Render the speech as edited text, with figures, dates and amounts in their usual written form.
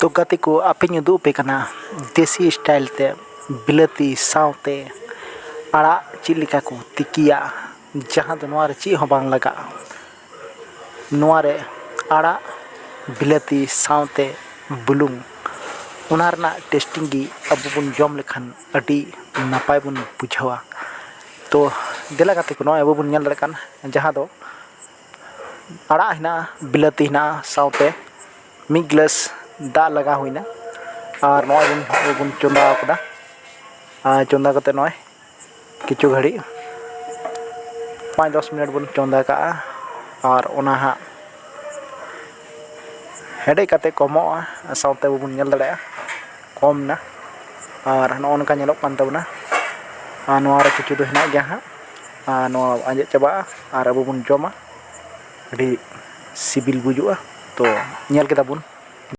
तो गाते को आपे उदूग पे कना देसी स्टाइल ते बिलाती सावते आड़ा चिलिका को तिकिया जहां दो नोआरे ची हो बांग लगा नोआरे आड़ा बिलाती सावते बुलुंग उनारना टेस्टिंग गी अब बुन जम लेखान अडी नापाय बुन बुझावा। तो देला गाते को नोय अब बुन नेल दरे कान जहां दो आड़ा हिना बिलाती हिना सावते मिड ग्लास दा लगा हुईना और नोय बुन चोंदा कदा चोंदा कते नोय किछु घड़ी 5-10 मिनट बुन चोंदा का और ओना हा हेडे कते कमो सावते बुन नेल दरे कम ना और नोनका नेलो कान तबना नोआरे किछु दो हिना गया हा नोआ आंजे चाबा और अब बुन जमा अडी सिबिल बुजुआ। तो नेल केदा बुन।